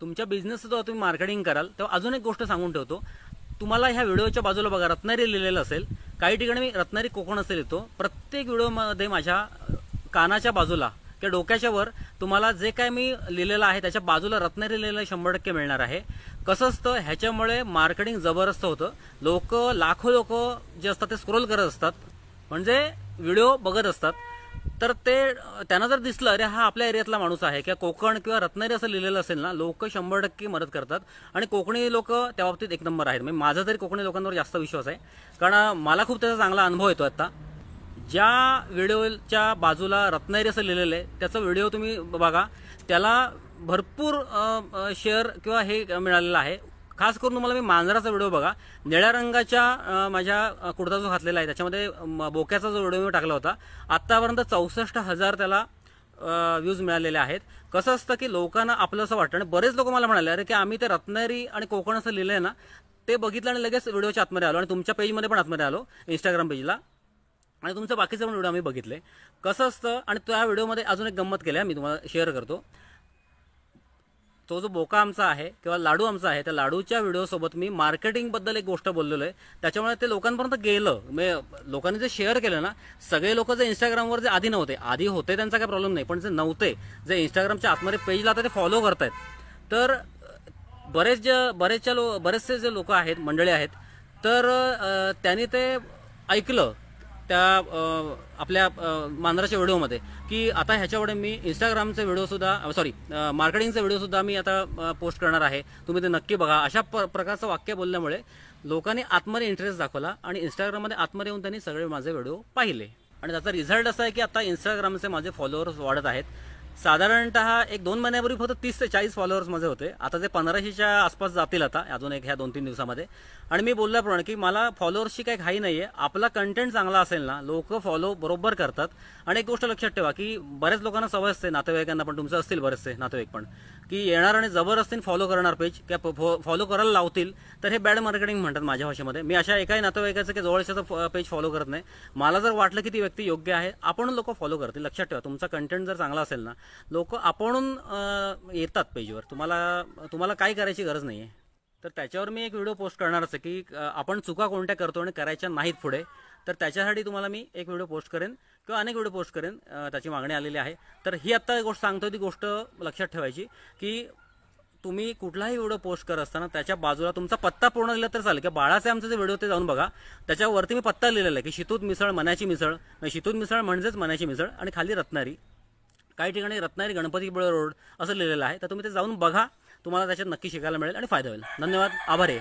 तुमच्या बिझनेसचं जेव्हा तुम्ही मार्केटिंग कराल तेव्हा अजून एक गोष्ट सांगून ठेवतो. तुम्हाला ह्या व्हिडिओच्या बाजूला बघा रत्नागिरी लिहिलेलं असेल, काही ठिकाणी मी रत्नागिरी कोकण असं लिहितो. प्रत्येक व्हिडिओमध्ये माझ्या कानाच्या बाजूला किंवा डोक्याच्या वर तुम्हाला जे काय मी लिहिलेलं आहे त्याच्या बाजूला रत्नागिरी लिहिलेलं 100% मिळणार आहे. कसं असतं, ह्याच्यामुळे मार्केटिंग जबरदस्त होतं. लाखो लोक जे असतात ते स्क्रोल करत असतात, म्हणजे व्हिडिओ बघत असतात. तर ते त्यांना जर दिसलं अरे हा आपल्या एरियातला माणूस आहे किंवा कोकण किंवा रत्नागिरी असं लिहिलेलं असेल ना, लोक 100% मदत करतात. आणि कोकणी लोक त्या बाबतीत एक नंबर आहेत. म्हणजे माझा तरी कोकणी लोकांवर जास्त विश्वास आहे, कारण मला खूप त्याचा चांगला अनुभव येतो. आता ज्या व्हिडिओच्या बाजूला रत्नागिरी असं लिहिलेलं आहे त्याचा व्हिडिओ तुम्ही बघा, त्याला भरपूर शेअर किंवा हे मिळालेलं आहे. खास करून तुम्हाला मी मांजराचा व्हिडिओ बघा, निळ्या रंगाच्या माझ्या कुर्ता जो घातलेला आहे त्याच्यामध्ये बोक्याचा जो व्हिडिओ मी टाकला होता, आत्तापर्यंत 64,000 त्याला व्ह्यूज मिळालेले आहेत. कसं असतं की लोकांना आपलं असं वाटतं, आणि बरेच लोक मला म्हणाले अरे की आम्ही ते रत्नागिरी आणि कोकण असं लिहिलंय ना, ते बघितलं आणि लगेच व्हिडिओच्या आतमध्ये आलो आणि तुमच्या पेजमध्ये पण आतमध्ये आलो, इंस्टाग्राम पेजला, आणि तुमचं बाकीचे पण व्हिडिओ आम्ही बघितले. कसं असतं, आणि त्या व्हिडिओमध्ये अजून एक गंमत केली आहे, मी तुम्हाला शेअर करतो. तो जो बोका आमचा आहे किंवा लाडू आमचा आहे, त्या लाडूच्या व्हिडिओसोबत मी मार्केटिंगबद्दल एक गोष्ट बोललेलो आहे. त्याच्यामुळे ते लोकांपर्यंत गेलं. लोकांनी जे शेअर केलं ना, सगळे लोक जे इंस्टाग्रामवर जे आधी होते त्यांचा काही प्रॉब्लेम नाही, पण जे नव्हते, जे इंस्टाग्रामच्या आतमध्ये पेजला आता ते फॉलो करतायत, तर बरेचसे जे लोक आहेत, मंडळी आहेत, तर त्यांनी ते ऐकलं त्या आपल्या मांजराच्या व्हिडिओमध्ये की आता ह्याच्यापुढे मी इंस्टाग्रामचे व्हिडिओ मार्केटिंगचे व्हिडिओ मी आता पोस्ट करणार आहे, तुम्ही ते नक्की बघा. अशा प्रकारचं वाक्य बोलल्यामुळे लोकांनी आतमध्ये इंटरेस्ट दाखवला आणि इंस्टाग्राममध्ये आतमध्ये येऊन त्यांनी सगळे माझे व्हिडिओ पाहिले. आणि त्याचा रिझल्ट असा आहे की आता इंस्टाग्रामचे माझे फॉलोअर्स वाढत आहेत. साधारणतः 1-2 महिन्यापूर्वी फक्त 30 ते 40 फॉलोअर्स माझे होते, आता ते 1500च्या आसपास जातील आता अजून ह्या 2-3 दिवसामध्ये. आणि मी बोलल्याप्रमाणे की मला फॉलोअर्सची काही घाई नाहीये. आपला कंटेंट चांगला असेल ना, लोक फॉलो बरोबर करतात. आणि एक गोष्ट लक्षात ठेवा की बऱ्याच लोकांना सवय असते, नातेवाईकांना पण, तुमचं असतील बरेचसे नातेवाईक पण, की येणार आणि जबरदस्तीने फॉलो करणार पेज किंवा फॉलो करायला लावतील, तर हे बॅड मार्केटिंग म्हणतात माझ्या भाषेमध्ये. मी अशा एकाही नातेवाईकाचं की जवळच्याचं पेज फॉलो करत नाही. मला जर वाटलं की ती व्यक्ती योग्य आहे, आपण लोक फॉलो करतील. लक्षात ठेवा, तुमचा कंटेंट जर चांगला असेल ना, लोक आपण येतात पेजवर. तुम्हाला काय करायची गरज नाहीये. तर त्याच्यावर मी एक व्हिडिओ पोस्ट करणारच आहे की आपण चुका कोणत्या करतो आणि करायच्या नाहीत पुढे. तर त्याच्यासाठी तुम्हाला मी एक व्हिडिओ पोस्ट करेन किंवा अनेक व्हिडिओ पोस्ट करेन, त्याची मागणी आलेली आहे. तर ही आत्ता गोष्ट सांगतोय, ती गोष्ट लक्षात ठेवायची की तुम्ही कुठलाही व्हिडिओ पोस्ट करत असताना त्याच्या बाजूला तुमचा पत्ता पूर्ण लिहिला तर चालेल. की बाळाचे आमचे जे व्हिडिओ ते जाऊन बघा, त्याच्यावरती मी पत्ता लिहिलेला आहे की शितूत मिसळ, मनाची मिसळ. शितूत मिसळ म्हणजेच मनाची मिसळ, आणि खाली रत्नागिरी, काही ठिकाणी रत्नागिरी गणपतीपुळे रोड असं लिहिलेलं आहे. तर तुम्ही ते जाऊन बघा, तुम्हाला त्याच्यात नक्की शिकायला मिळेल आणि फायदा होईल. धन्यवाद, आभार आहे.